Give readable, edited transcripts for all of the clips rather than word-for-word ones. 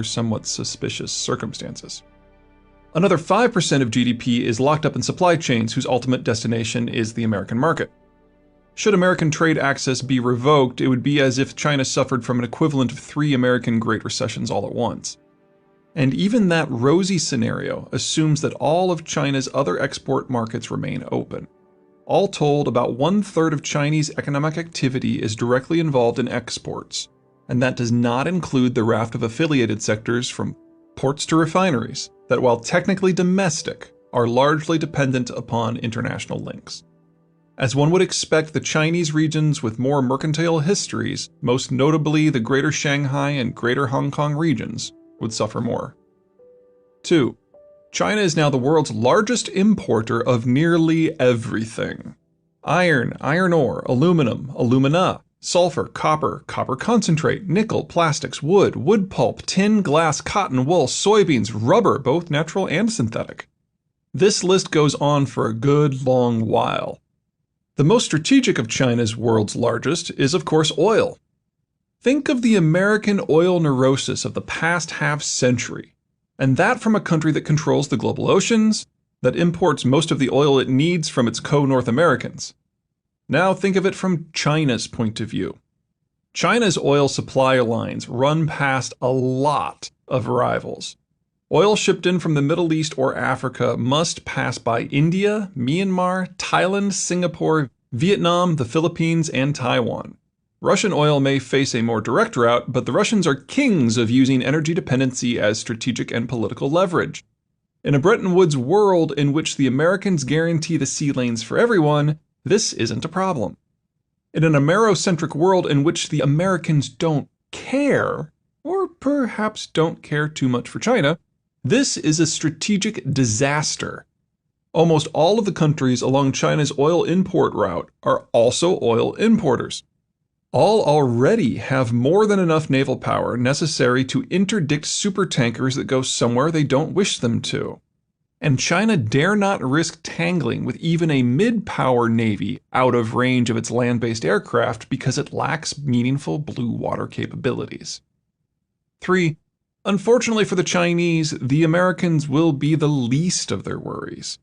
somewhat suspicious circumstances. Another 5% of GDP is locked up in supply chains whose ultimate destination is the American market. Should American trade access be revoked, it would be as if China suffered from an equivalent of 3 American Great Recessions all at once. And even that rosy scenario assumes that all of China's other export markets remain open. All told, about 1/3 of Chinese economic activity is directly involved in exports, and that does not include the raft of affiliated sectors from ports to refineries that, while technically domestic, are largely dependent upon international links. As one would expect, the Chinese regions with more mercantile histories, most notably the Greater Shanghai and Greater Hong Kong regions, would suffer more. 2. China is now the world's largest importer of nearly everything. Iron, iron ore, aluminum, alumina, sulfur, copper, copper concentrate, nickel, plastics, wood, wood pulp, tin, glass, cotton, wool, soybeans, rubber, both natural and synthetic. This list goes on for a good long while. The most strategic of China's world's largest is, of course, oil. Think of the American oil neurosis of the past half-century, and that from a country that controls the global oceans, that imports most of the oil it needs from its co-North Americans. Now think of it from China's point of view. China's oil supply lines run past a lot of rivals. Oil shipped in from the Middle East or Africa must pass by India, Myanmar, Thailand, Singapore, Vietnam, the Philippines, and Taiwan. Russian oil may face a more direct route, but the Russians are kings of using energy dependency as strategic and political leverage. In a Bretton Woods world in which the Americans guarantee the sea lanes for everyone, this isn't a problem. In an Amerocentric world in which the Americans don't care, or perhaps don't care too much for China, this is a strategic disaster. Almost all of the countries along China's oil import route are also oil importers. All already have more than enough naval power necessary to interdict supertankers that go somewhere they don't wish them to. And China dare not risk tangling with even a mid-power navy out of range of its land-based aircraft because it lacks meaningful blue water capabilities. 3. Unfortunately for the Chinese, the Americans will be the least of their worries.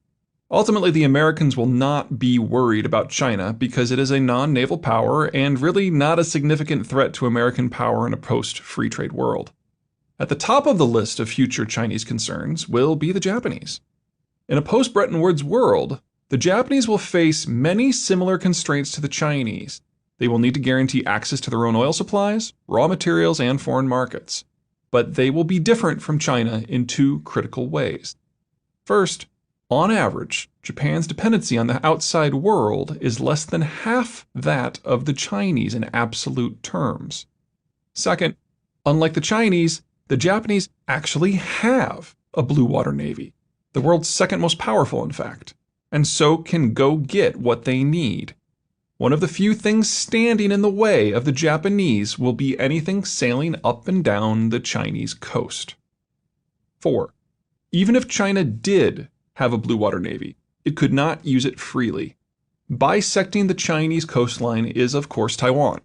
Ultimately, the Americans will not be worried about China because it is a non-naval power and really not a significant threat to American power in a post-free trade world. At the top of the list of future Chinese concerns will be the Japanese. In a post-Bretton Woods world, the Japanese will face many similar constraints to the Chinese. They will need to guarantee access to their own oil supplies, raw materials, and foreign markets. But they will be different from China in 2 critical ways. First, on average, Japan's dependency on the outside world is less than half that of the Chinese in absolute terms. Second, unlike the Chinese, the Japanese actually have a blue water navy, the world's second most powerful, in fact, and so can go get what they need. One of the few things standing in the way of the Japanese will be anything sailing up and down the Chinese coast. 4. Even if China did have a blue water navy, it could not use it freely. Bisecting the Chinese coastline is, of course, Taiwan.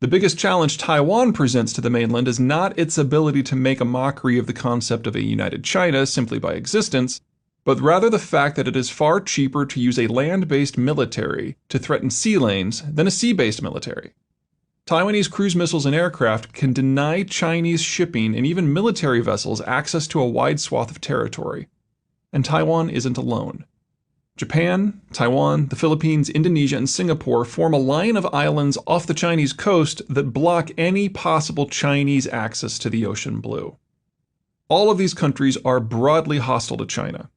The biggest challenge Taiwan presents to the mainland is not its ability to make a mockery of the concept of a united China simply by existence, but rather the fact that it is far cheaper to use a land-based military to threaten sea lanes than a sea-based military. Taiwanese cruise missiles and aircraft can deny Chinese shipping and even military vessels access to a wide swath of territory. And Taiwan isn't alone. Japan, Taiwan, the Philippines, Indonesia, and Singapore form a line of islands off the Chinese coast that block any possible Chinese access to the ocean blue. All of these countries are broadly hostile to China.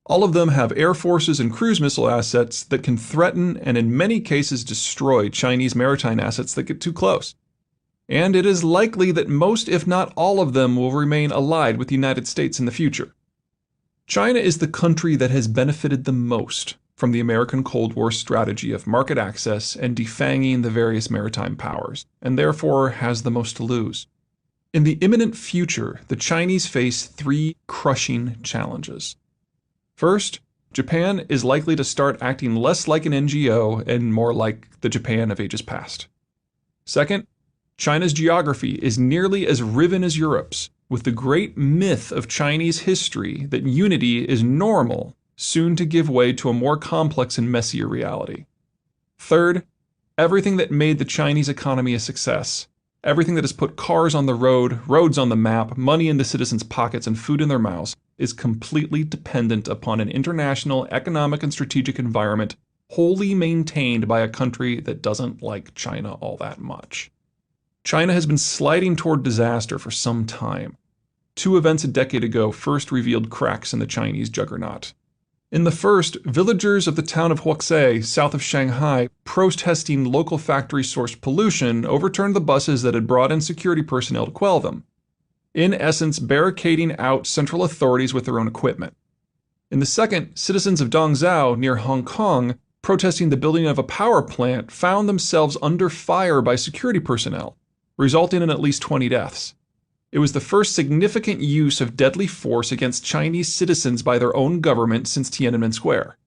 All of them have air forces and cruise missile assets that can threaten and in many cases destroy Chinese maritime assets that get too close. And it is likely that most, if not all of them, will remain allied with the United States in the future. China is the country that has benefited the most from the American Cold War strategy of market access and defanging the various maritime powers, and therefore has the most to lose. In the imminent future, the Chinese face 3 crushing challenges. First, Japan is likely to start acting less like an NGO and more like the Japan of ages past. Second, China's geography is nearly as riven as Europe's, with the great myth of Chinese history that unity is normal soon to give way to a more complex and messier reality. Third, everything that made the Chinese economy a success, everything that has put cars on the road, roads on the map, money into citizens' pockets, and food in their mouths, is completely dependent upon an international economic and strategic environment wholly maintained by a country that doesn't like China all that much. China has been sliding toward disaster for some time. Two events a decade ago first revealed cracks in the Chinese juggernaut. In the first, villagers of the town of Huaxi, south of Shanghai, protesting local factory-sourced pollution, overturned the buses that had brought in security personnel to quell them, in essence barricading out central authorities with their own equipment. In the second, citizens of Dongzhou, near Hong Kong, protesting the building of a power plant, found themselves under fire by security personnel, resulting in at least 20 deaths. It was the first significant use of deadly force against Chinese citizens by their own government since Tiananmen Square.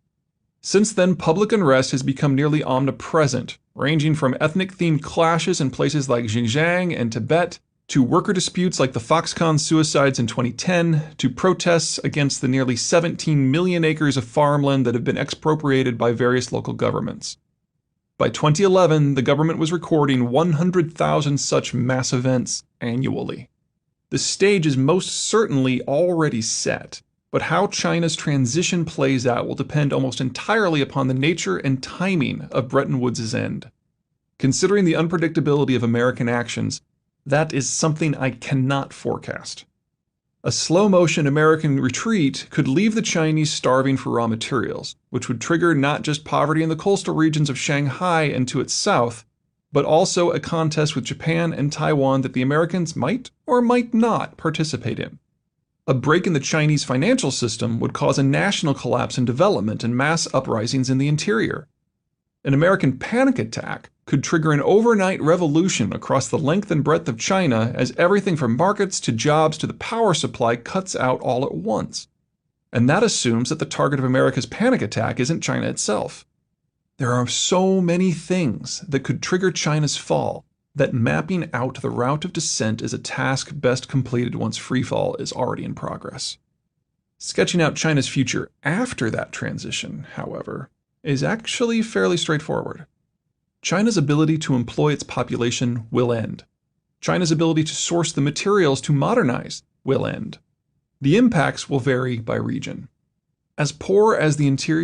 Since then, public unrest has become nearly omnipresent, ranging from ethnic-themed clashes in places like Xinjiang and Tibet, to worker disputes like the Foxconn suicides in 2010, to protests against the nearly 17 million acres of farmland that have been expropriated by various local governments. By 2011, the government was recording 100,000 such mass events annually. The stage is most certainly already set, but how China's transition plays out will depend almost entirely upon the nature and timing of Bretton Woods' end. Considering the unpredictability of American actions, that is something I cannot forecast. A slow-motion American retreat could leave the Chinese starving for raw materials, which would trigger not just poverty in the coastal regions of Shanghai and to its south, but also a contest with Japan and Taiwan that the Americans might or might not participate in. A break in the Chinese financial system would cause a national collapse in development and mass uprisings in the interior. An American panic attack could trigger an overnight revolution across the length and breadth of China as everything from markets to jobs to the power supply cuts out all at once. And that assumes that the target of America's panic attack isn't China itself. There are so many things that could trigger China's fall that mapping out the route of descent is a task best completed once freefall is already in progress. Sketching out China's future after that transition, however, is actually fairly straightforward. China's ability to employ its population will end. China's ability to source the materials to modernize will end. The impacts will vary by region. As poor as the interior